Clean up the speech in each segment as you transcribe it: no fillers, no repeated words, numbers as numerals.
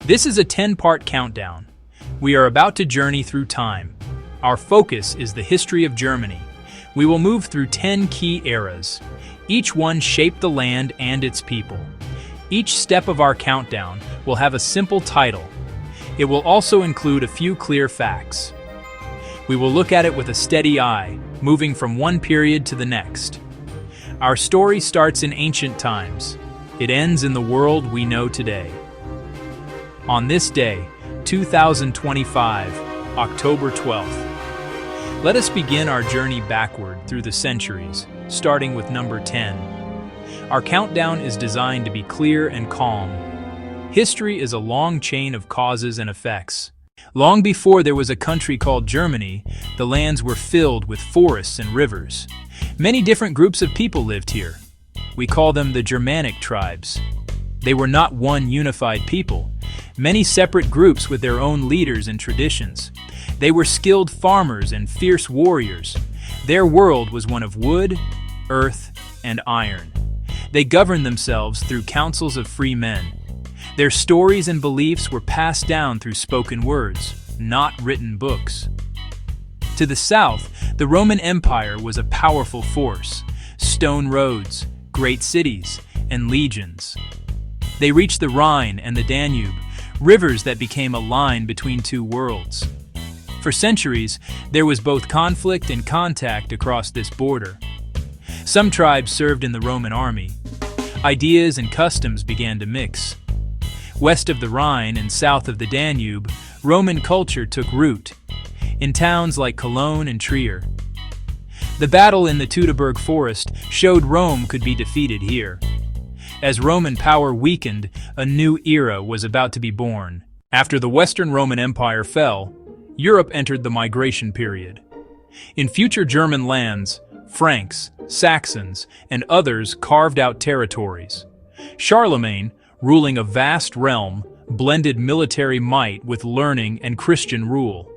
This is a 10-part countdown. We are about to journey through time. Our focus is the history of Germany. We will move through 10 key eras. Each one shaped the land and its people. Each step of our countdown will have a simple title. It will also include a few clear facts. We will look at it with a steady eye, moving from one period to the next. Our story starts in ancient times. It ends in the world we know today. On this day, 2025, October 12th, let us begin our journey backward through the centuries, starting with number 10. Our countdown is designed to be clear and calm. History is a long chain of causes and effects. Long before there was a country called Germany, the lands were filled with forests and rivers. Many different groups of people lived here. We call them the Germanic tribes. They were not one unified people. Many separate groups with their own leaders and traditions. They were skilled farmers and fierce warriors. Their world was one of wood, earth, and iron. They governed themselves through councils of free men. Their stories and beliefs were passed down through spoken words, not written books. To the south, the Roman Empire was a powerful force. Stone roads, great cities, and legions. They reached the Rhine and the Danube, rivers that became a line between two worlds. For centuries, there was both conflict and contact across this border. Some tribes served in the Roman army. Ideas and customs began to mix. West of the Rhine and south of the Danube, Roman culture took root, in towns like Cologne and Trier. The battle in the Teutoburg Forest showed Rome could be defeated here. As Roman power weakened, a new era was about to be born. After the Western Roman Empire fell, Europe entered the migration period. In future German lands, Franks, Saxons, and others carved out territories. Charlemagne, ruling a vast realm, blended military might with learning and Christian rule.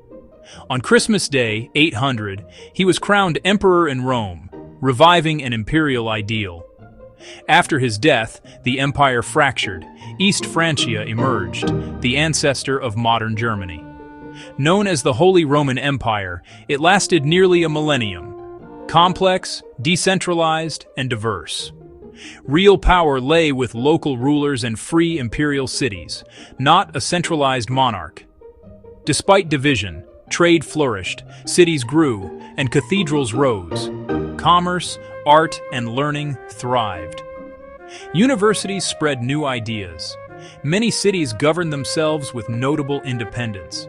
On Christmas Day, 800, he was crowned emperor in Rome, reviving an imperial ideal. After his death, the empire fractured. East Francia emerged, the ancestor of modern Germany. Known as the Holy Roman Empire, it lasted nearly a millennium. Complex, decentralized, and diverse. Real power lay with local rulers and free imperial cities, not a centralized monarch. Despite division, trade flourished, cities grew, and cathedrals rose. Commerce, art, and learning thrived. Universities spread new ideas. Many cities governed themselves with notable independence.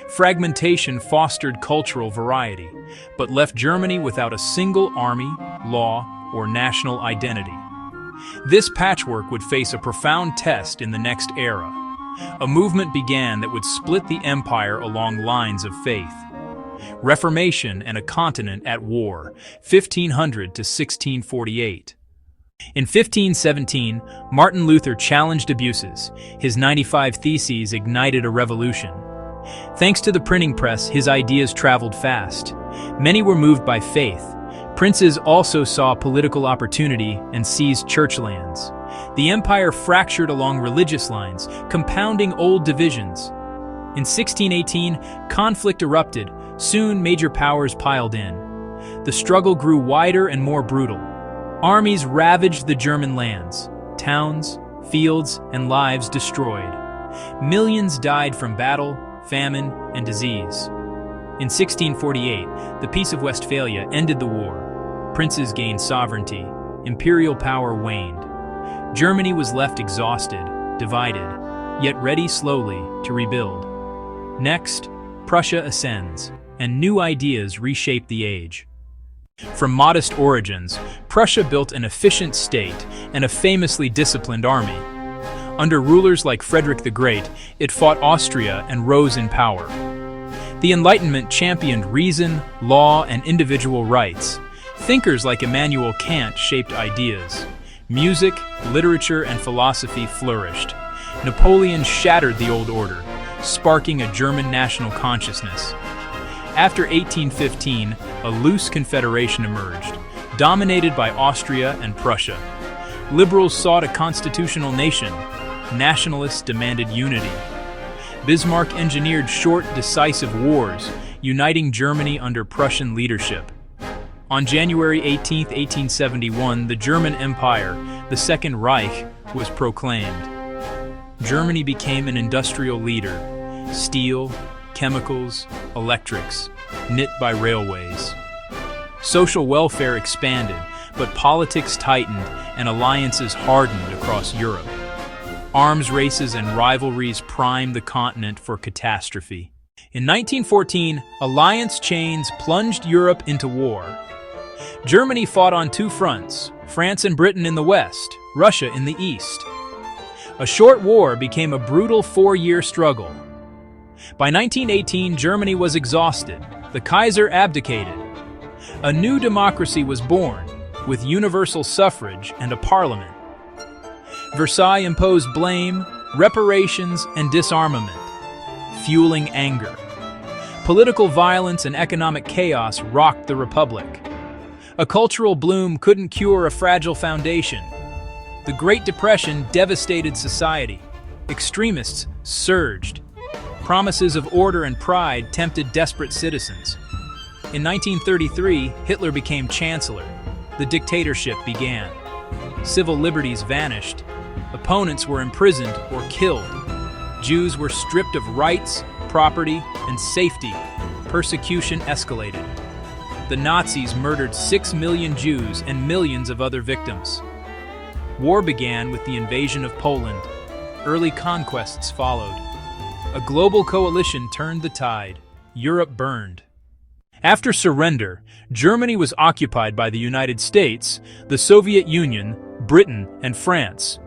Fragmentation fostered cultural variety, but left Germany without a single army, law, or national identity. This patchwork would face a profound test in the next era. A movement began that would split the empire along lines of faith. Reformation and a continent at war, 1500 to 1648. In 1517, Martin Luther challenged abuses. His 95 Theses ignited a revolution. Thanks to the printing press, his ideas traveled fast. Many were moved by faith. Princes also saw political opportunity and seized church lands. The empire fractured along religious lines, compounding old divisions. In 1618, conflict erupted. Soon, major powers piled in. The struggle grew wider and more brutal. Armies ravaged the German lands. Towns, fields, and lives destroyed. Millions died from battle, famine, and disease. In 1648, the Peace of Westphalia ended the war. Princes gained sovereignty. Imperial power waned. Germany was left exhausted, divided, yet ready slowly to rebuild. Next, Prussia ascends, and new ideas reshape the age. From modest origins, Prussia built an efficient state and a famously disciplined army. Under rulers like Frederick the Great, it fought Austria and rose in power. The Enlightenment championed reason, law, and individual rights. Thinkers like Immanuel Kant shaped ideas. Music, literature, and philosophy flourished. Napoleon shattered the old order, sparking a German national consciousness. After 1815, a loose confederation emerged, dominated by Austria and Prussia. Liberals sought a constitutional nation. Nationalists demanded unity. Bismarck engineered short, decisive wars, uniting Germany under Prussian leadership. On January 18, 1871, the German Empire, the Second Reich, was proclaimed. Germany became an industrial leader: steel, chemicals, electrics, knit by railways. Social welfare expanded, but politics tightened and alliances hardened across Europe. Arms races and rivalries primed the continent for catastrophe. In 1914, alliance chains plunged Europe into war. Germany fought on two fronts: France and Britain in the west, Russia in the east. A short war became a brutal 4-year struggle. By 1918, Germany was exhausted. The Kaiser abdicated. A new democracy was born, with universal suffrage and a parliament. Versailles imposed blame, reparations, and disarmament, fueling anger. Political violence and economic chaos rocked the republic. A cultural bloom couldn't cure a fragile foundation. The Great Depression devastated society. Extremists surged. Promises of order and pride tempted desperate citizens. In 1933, Hitler became chancellor. The dictatorship began. Civil liberties vanished. Opponents were imprisoned or killed. Jews were stripped of rights, property, and safety. Persecution escalated. The Nazis murdered 6 million Jews and millions of other victims. War began with the invasion of Poland. Early conquests followed. A global coalition turned the tide. Europe burned. After surrender, Germany was occupied by the United States, the Soviet Union, Britain, and France.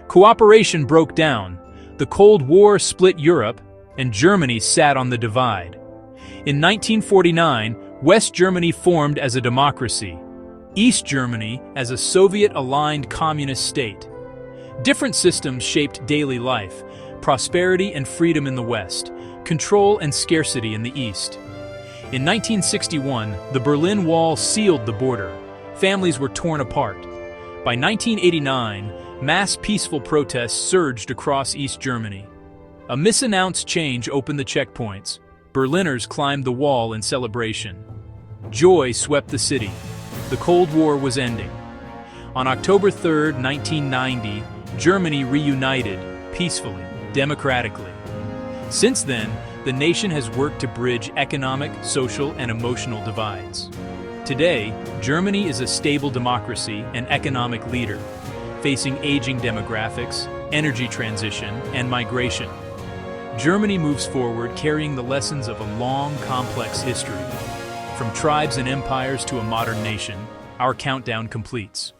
Cooperation broke down. The Cold War split Europe, and Germany sat on the divide. In 1949, West Germany formed as a democracy, East Germany as a Soviet-aligned communist state. Different systems shaped daily life: prosperity and freedom in the West, control and scarcity in the East. In 1961, the Berlin Wall sealed the border. Families were torn apart. By 1989, mass peaceful protests surged across East Germany. A misannounced change opened the checkpoints. Berliners climbed the wall in celebration. Joy swept the city. The Cold War was ending. On October 3, 1990, Germany reunited, peacefully, democratically. Since then, the nation has worked to bridge economic, social, and emotional divides. Today, Germany is a stable democracy and economic leader, facing aging demographics, energy transition, and migration. Germany moves forward carrying the lessons of a long, complex history. From tribes and empires to a modern nation, our countdown completes.